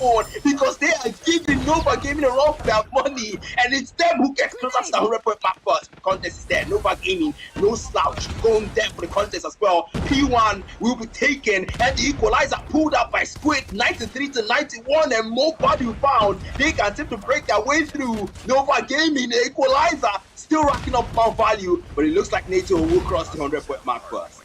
spawn because they are giving Nova Gaming a run for their money, and it's them who gets closer to the 100-point mark first. The contest is there. Nova Gaming, no slouch, going there for the contest as well. P1 will be taken, and the equalizer pulled up by Squid, 93-91, and more value found. They can attempt to break their way through. Nova Gaming, the equalizer, still racking up more value, but it looks like NATO will cross the 100-point mark first.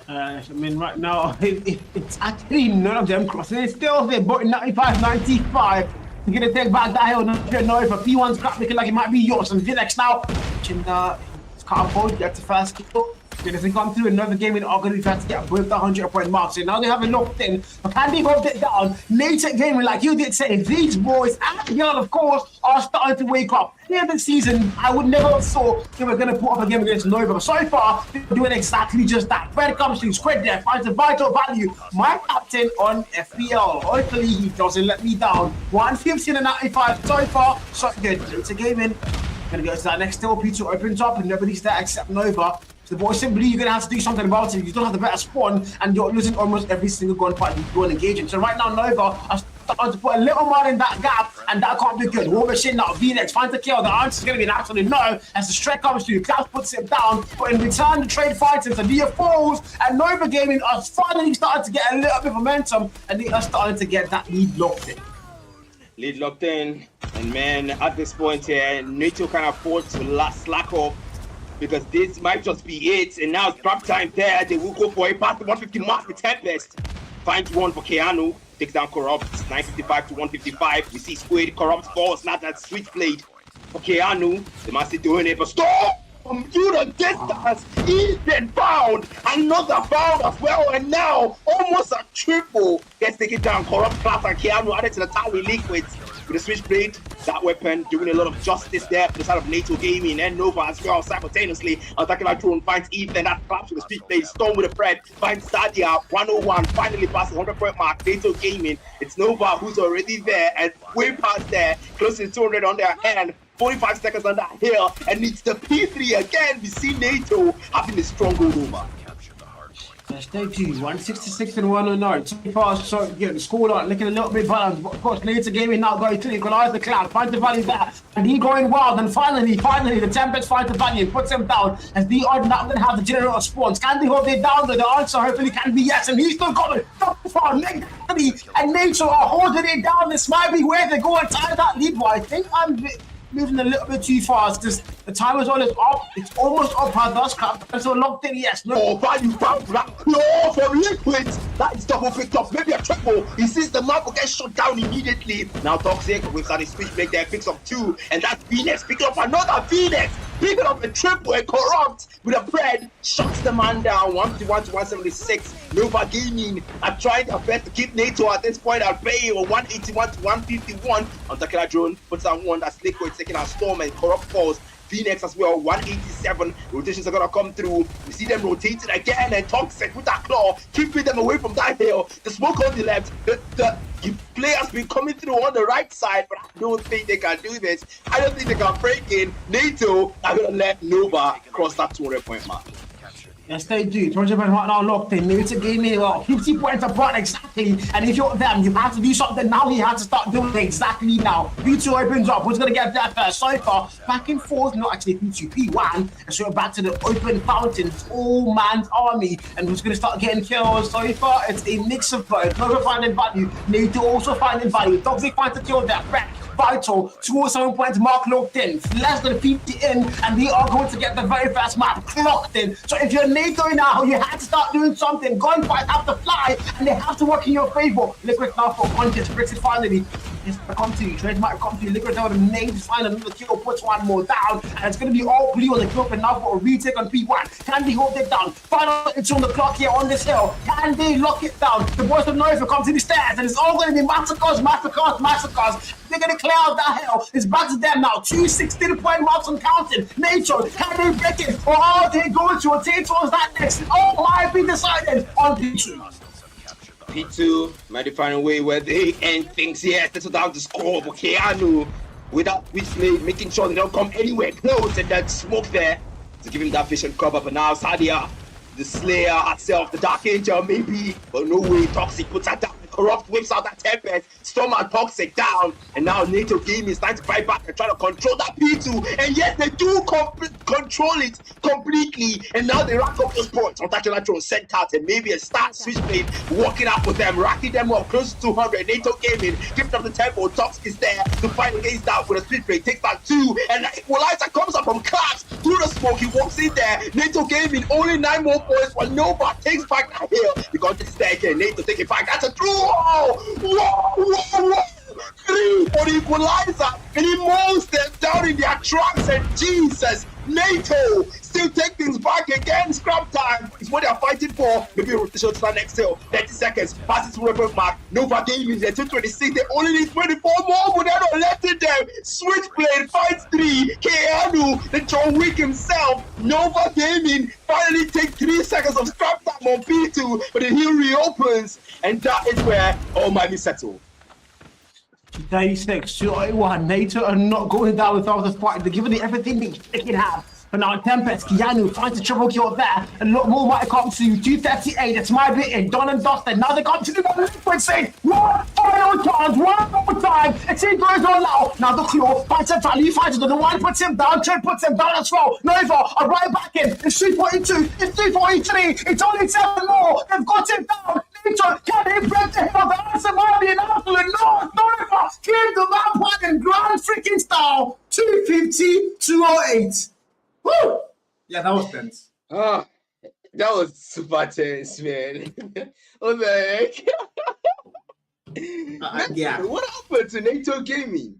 I mean, right now, it's actually none of them crossing. It's still there, but 95-95. You're going to take back that hill. Not sure if P1's crap looking like it might be yours. And Vinex now, it's can't hold, get the first kill. It doesn't come through. Another game in August, trying to get above the 100-point mark. So now they have a locked in. But can they hold it down? Nature Gaming, like you did say, these boys and Hill, of course, are starting to wake up. Here this season, I would never have thought they were going to put up a game against Nova. But so far, they're doing exactly just that. When it comes to Squid there, finds a vital value. My captain on FPL. Hopefully, he doesn't let me down. 115-95 so far. So good. Nature Gaming. Gonna go to that next hill. P2 opens up and nobody's there except Nova. So the boys simply, you're gonna have to do something about it. You don't have the better spawn and you're losing almost every single gunfight you go and engage in. So right now, Nova are starting to put a little more in that gap, and that can't be good. War Machine now, VNX finds the kill. The answer is gonna be an absolute no as the strike comes through. Klaus puts him down, but in return, the trade fighters, the Dia falls, and Nova Gaming are finally starting to get a little bit of momentum, and they are starting to get that lead locked in. Lead locked in, and man, at this point here, NATO can afford to slack off because this might just be it. And now it's trap time there. They will go for a past the 150 mark with Tempest. Finds one for Keanu, takes down Corrupt, 955-155. We see Squid, Corrupt falls, not that switchblade for Keanu. The master doing it, but stop! From you the distance, he's been found. Another found as well, and now almost a triple gets taken down. Corrupt Class and Keanu added to the tower liquids with the switchblade. That weapon doing a lot of justice there for the side of NATO Gaming and Nova as well simultaneously. Attacking that drone finds Ethan, that claps with the switchblade. Storm with the bread finds Stadia. 101 finally past the 100-point mark. NATO Gaming, it's Nova who's already there and way past there, close to 200 on their hand. 45 seconds on that hill, and it's the P3 again. We see NATO having a stronghold over. Stay tuned. 166 and 109. So far, so yeah, the scoreline looking a little bit balanced. But of course, NATO Gaming now going to equalize the cloud, find the value there, and he going wild. And finally, the Tempest finds the value and puts him down. As they are not going to have the general spawns. Can they hold it down? The answer hopefully can be yes, and he's still coming. So far, negatively, and NATO are holding it down. This might be where they go and tie that lead. But I think I'm moving a little bit too fast because the time is almost up. It's almost up. How does crap? So locked in, yes. No. Oh, value found that claw from Liquids. That is double picked up. Maybe a triple. He sees the map will get shut down immediately. Now Toxic with that switch break there picks up two, and that's Phoenix picking up another Phoenix. Picking up a triple and Corrupt with a bread shuts the man down. 151-176. Nova Gaming are trying their best to keep NATO at this point at bay. Or 181-151 on the killer drone. Puts out one that's Liquid taking out Storm, and Corrupt falls. Phoenix as well, 187. Rotations are gonna come through. We see them rotating again, and Toxic with that claw, keeping them away from that hill. The smoke on the left, the players been coming through on the right side, but I don't think they can do this. I don't think they can break in. NATO are gonna let Nova cross that 200-point mark. Yes, they do. 200 points right now locked in. NATO Gaming, well, 50 points apart exactly. And if you're them, you have to do something now. You have to start doing it exactly now. P2 opens up. Who's going to get there first? So far, back and forth. Not actually P2, P1. And so we're back to the open fountains. All man's army. And who's going to start getting kills? So far, it's a mix of both. Nova finding value. NATO also finding value. Toxic finds the kill there. Back. Vital, 207 points mark locked in, less than 50 in, and they are going to get the very first map clocked in. So if you're NATO now, you have to start doing something. Gunfights have to fly, and they have to work in your favor. Liquid now for contest, Brexit finally. It's gonna come to you, trade might come to you. Liquid now the name to find another kill, puts one more down, and it's gonna be all blue on the kill, but now for a retake on P1. Can they hold it down? Final it's on the clock here on this hill. Can they lock it down? The boys of Nova come to the stairs, and it's all gonna be massacres. They're gonna clear out that hell. It's back to them now. 216-point marks and counting. NATO, can they break it? Or are they going to rotate towards that next? Oh, might be decided on P2. P2 might find a way where they end things here. Settle down the score for Keanu without Witchblade, making sure they don't come anywhere close, and that smoke there to give him that vision cover. But now Sadia, the Slayer herself, the Dark Angel maybe, but no way. Toxic puts her down. Corrupt whips out that Tempest, Storm and Toxic down, and now NATO Gaming is trying to fight back and try to control that P2, and yes, they do control it completely, and now they rack up those points. Spectacular Drone sent out, and maybe a start Switchblade walking up with them, racking them up close to 200. NATO Gaming giving up the tempo. Toxic is there to fight against that with a Switchblade, takes back 2, and the equalizer comes up from Claps through the smoke. He walks in there. NATO Gaming only 9 more points, but Nova takes back that hill. He got this there again. NATO take it back. That's a through. Whoa. 3 for the equalizer, and he mows them down in their tracks, and Jesus, NATO still take things back again. Scrap time is what they're fighting for. Maybe a rotation to that next hill. 30 seconds, passes to reference mark. Nova Gaming, they're 226, they only need 24 more, but they're not letting them. Switchblade fights 3, Keanu, the John Wick himself. Nova Gaming finally take 3 seconds of scrap time on P2, but the hill reopens, and that is where all might be settled. 36 to 81. NATO are not going down without the fight. They're giving it everything they can have. But now Tempest, Keanu trying to triple kill there. A lot more might come to 238. It's my bit in. Don and Dustin. Now they come to the liquid saying, one final chance, one more time. It's in goes on now. Now the claw fights a value, fights another one, puts him down, Trent puts him down as well. Nova are right back in. It's 342, it's 343. It's only 7 more. They've got him down. Can they break the hill? The answer might be an absolute no. Nova cleared the map one in grand freaking style. 250, 208. Woo! Yeah, that was tense. Oh, that was super tense, man. What the heck? Yeah. What happened to NATO Gaming?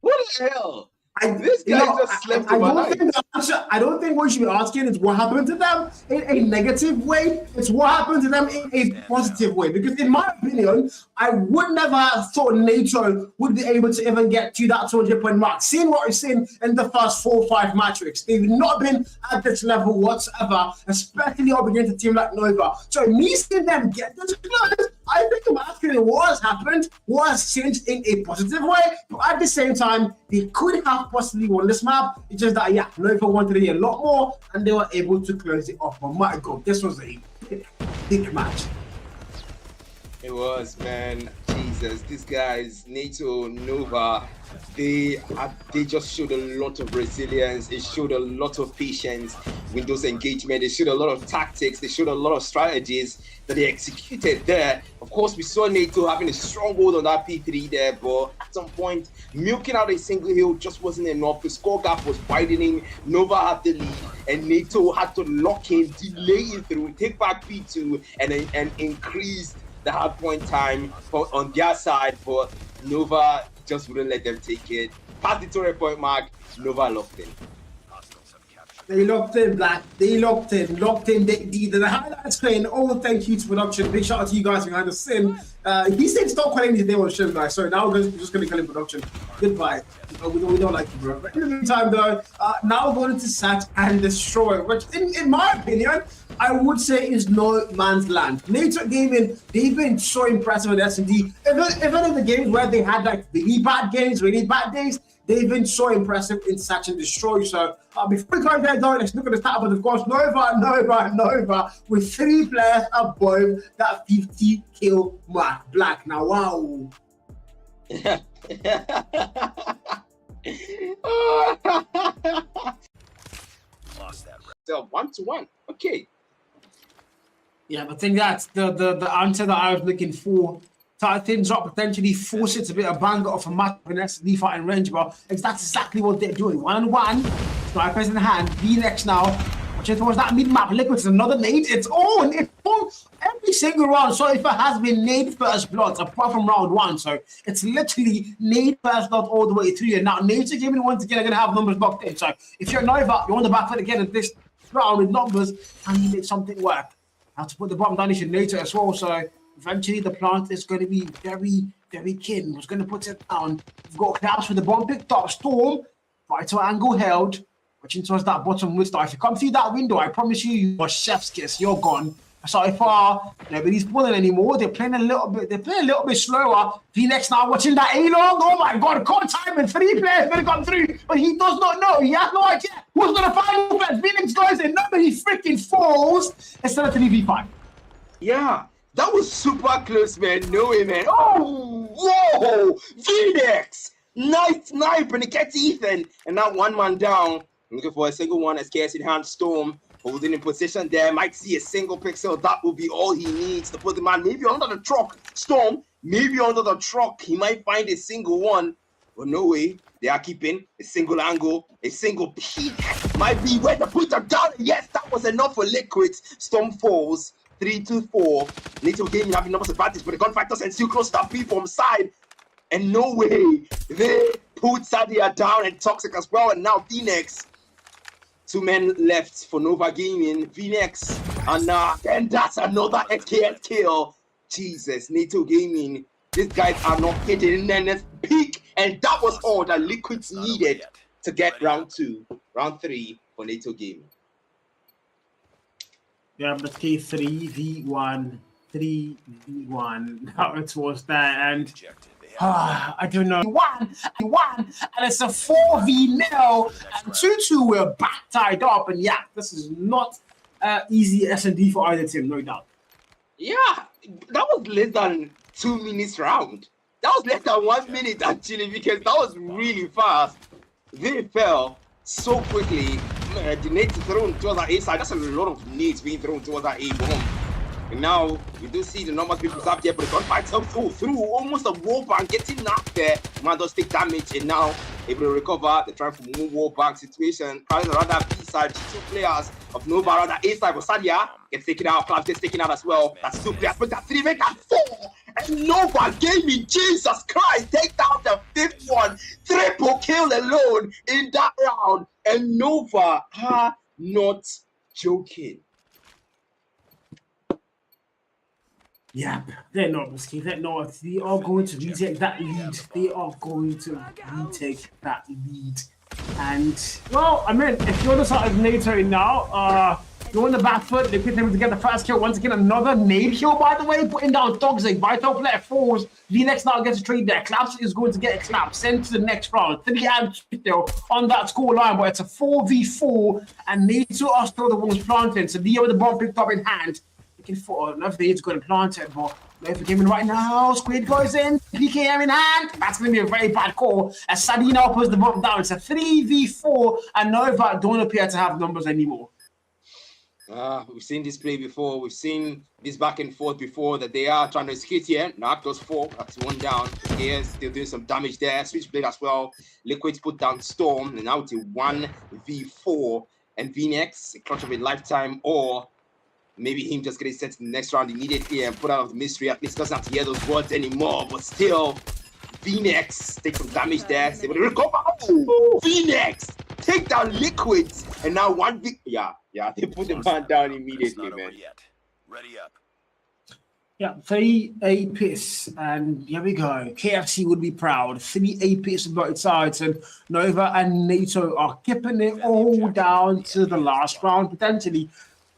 What the hell? This guy just slept overnight. I don't think what you should be asking is what happened to them in a negative way. It's what happened to them in a positive way. Because in my opinion, I would never have thought NATO would be able to even get to that 200-point mark. Seeing what we've seen in the first 4 or 5 matches, they've not been at this level whatsoever, especially up against a team like Nova. So me seeing them get this close, I think I'm asking what has happened, what has changed in a positive way, but at the same time, they could have possibly won this map. It's just that, yeah, Nova wanted it a lot more, and they were able to close it off. But my God, this was a big match. It was, man. Jesus, these guys, NATO, Nova, they just showed a lot of resilience. It showed a lot of patience with those engagements. They showed a lot of tactics. They showed a lot of strategies that they executed there. Of course, we saw NATO having a stronghold on that P3 there, but at some point, milking out a single hill just wasn't enough. The score gap was widening. Nova had the lead, and NATO had to lock in, delay it through, take back P2, and increase the hard point time on their side, but Nova just wouldn't let them take it. Past the 200-point mark, Nova locked in. They locked in, Black. They locked in. The highlights playing. Oh, thank you to production. Big shout out to you guys behind the scene. He said stop calling his name on stream, guys. So now we're just going to call him production. Goodbye. We don't like you, bro. But in the meantime, though, now we're going to Search and Destroy, which, in my opinion, I would say is no man's land. NATO Gaming, they've been so impressive with S&D. Even in the games where they had like really bad games, really bad days, they've been so impressive in Search and Destroy. So before we go there, though, let's look at the stat. But of course, Nova, with 3 players above that 50 kill mark. Black. Now, wow. Lost that. So 1-1. Okay. Yeah, I think that's the answer that I was looking for. Tie things up, potentially force it to be a banger of a match with SD fighting range, but that's exactly what they're doing. 1-1, snipers in hand, V-Nex now. Watch it towards that mid-map. Liquid is another nade. It's on. It's on every single round. So if it has been nade first blood, apart from round 1. So it's literally nade first blood all the way through. And now NATO Gaming once again are going to have numbers locked in. So if you're Nova, you're on the back foot again in this round with numbers, and you make something work. Now to put the bottom down is your NATO as well. So eventually the plant is going to be very, very keen. Who's going to put it down? We've got Klaus with the bomb picked up. Storm, vital angle held. Watching towards that bottom window. If you come through that window, I promise you, your chef's kiss. You're gone. So far, nobody's pulling anymore. They're playing a little bit slower. V-Nex now watching that A-long. Oh my God, caught time and 3 players going to come through, but he does not know. He has no idea who's going to find movement. V-Nex goes in. Nobody freaking falls. It's still a 3v5. Yeah, That was super close, man. No way, man. Oh, whoa! Phoenix! Nice snipe, and it gets Ethan. And now one man down. Looking for a single one as KS in hand. Storm holding in position there. Might see a single pixel. That will be all he needs to put the man maybe under the truck. Storm, maybe under the truck. He might find a single one. But no way. They are keeping a single angle, a single peak. Might be where to put them down. Yes, that was enough for Liquids. Storm falls. 3-2-4. NATO Gaming having numbers advantage, but the gunfighters and still close to P from side. And no way. They put Sadia down and Toxic as well. And now Phoenix. 2 men left for Nova Gaming. Phoenix. And then that's another SKS kill. Jesus, NATO Gaming. These guys are not hitting. And then let's peak. And that was all that Liquids needed to get round 2. Round 3 for NATO Gaming. Yeah, but 3v1, 3v1. How it was there, and I don't know. He won, and it's a 4v0, and 2-2 were back tied up, and yeah, this is not easy S&D for either team, no doubt. Yeah, that was less than 2 minutes round. That was less than 1 minute actually, because that was really fast. They fell so quickly. The nades thrown towards that A side. That's a lot of nades being thrown towards that A bomb. And now we do see the numbers people up there, but the gunfights up through almost a wall bank, getting knocked there. Man does take damage and now able to recover. They're trying for more wall bank situation. Probably around that B side, 2 players of Nova around that A side, but Sadia gets taken out. Claps gets taken out as well. That's 2 players, but that's 3 make that 4. And Nova Gaming, Jesus Christ, take down the 5th one. Triple kill alone in that round. And Nova are not joking. Yeah, they're not risky. They're not. They are going to retake that lead. They are going to retake that lead. And, well, I mean, if you're the side of NATO now, you're on the back foot. They're able to get the first kill. Once again, another nade kill, by the way, putting down Toxic. Vital player falls. VNX now gets a trade there. Claps is going to get a clap. Sent to the next round. 3 and still on that score line, but it's a 4v4. And NATO are still the ones planting. So Leo with the bomb picked up in hand. Looking for another he's going to plant it, but Nova Gaming right now. Squid goes in. PKM in hand. That's going to be a very bad call. As Sadina puts the bomb down. It's a 3v4. And Nova don't appear to have numbers anymore. We've seen this play before. We've seen this back and forth before that they are trying to skate here. Knock those 4. That's 1 down. Yes, still doing some damage there. Switchblade as well. Liquids put down Storm. And now it's a 1v4. And VNX, a clutch of a lifetime, or maybe him just getting sent to the next round immediately and put out of the mystery. At least doesn't have to hear those words anymore. But still, VNX take some damage there. They will recover. Oh, VNX take down Liquids. And now yeah, they put the man down immediately, man. Ready up. Yeah, 3 apiece, and here we go. KFC would be proud. 3 apiece on both sides, and Nova and NATO are keeping it all down to the last round, potentially.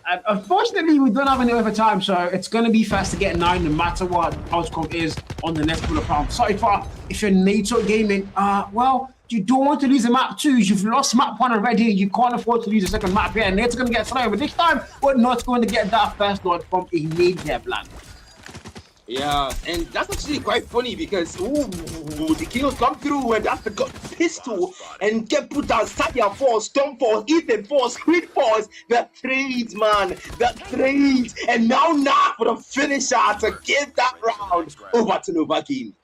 And unfortunately, we don't have any overtime, so it's going to be fast to get 9 no matter what the outcome is on the next couple of rounds. So far, if you're NATO Gaming, well, you don't want to lose a map 2. You've lost map 1 already. You can't afford to lose a second map here. And NATO's going to get slow, but this time, we're not going to get that first one from a nade here, plan. Yeah, and that's actually quite funny because the kills come through and that's the pistol and get put down. Sadia falls, Storm falls, Ethan falls, Squid falls. The trades, man, the trades. And now for the finisher to give that round over to Nova Gaming.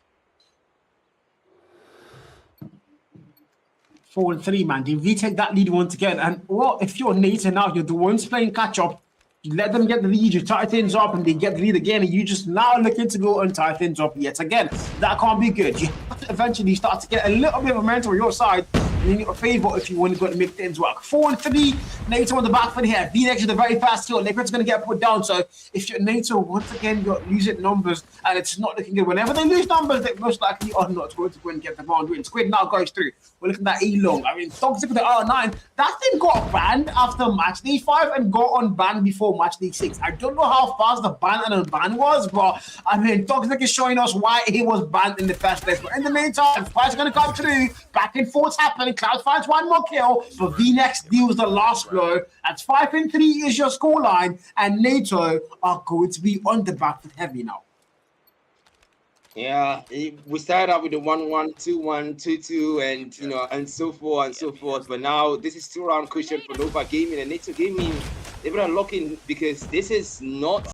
4-3, man. They retake that lead once again. And well, if you're NATO now, you're the ones playing catch up. You let them get the lead, you tie things up, and they get the lead again, and you just now looking to go and tie things up yet again. That can't be good. You have to eventually start to get a little bit of momentum on your side and in your favor if you want to go and make things work. 4-3, NATO on the back foot here. VNX is a very fast kill. Liquid's going to get put down. So if you're NATO, once again, you're losing numbers, and it's not looking good. Whenever they lose numbers, they most likely are not going to go and get the round win. Squid now goes through. We're looking at A-Long. I mean, Toxic with the R9. That thing got banned after match day 5 and got unbanned before match day 6. I don't know how fast the ban and unban was, but I mean, Toxic is showing us why he was banned in the first place. But in the meantime, fights going to come through. Back and forth happening. Cloud finds one more kill, but VNex deals the last blow. That's 5-3 is your scoreline, and NATO are going to be on the back foot heavy now. Yeah, we started out with the 1-1, 2-1, 2-2, and you know, and so forth and so forth. But now this is 2-round cushion for Nova Gaming and NATO Gaming. They've been unlocking because this is not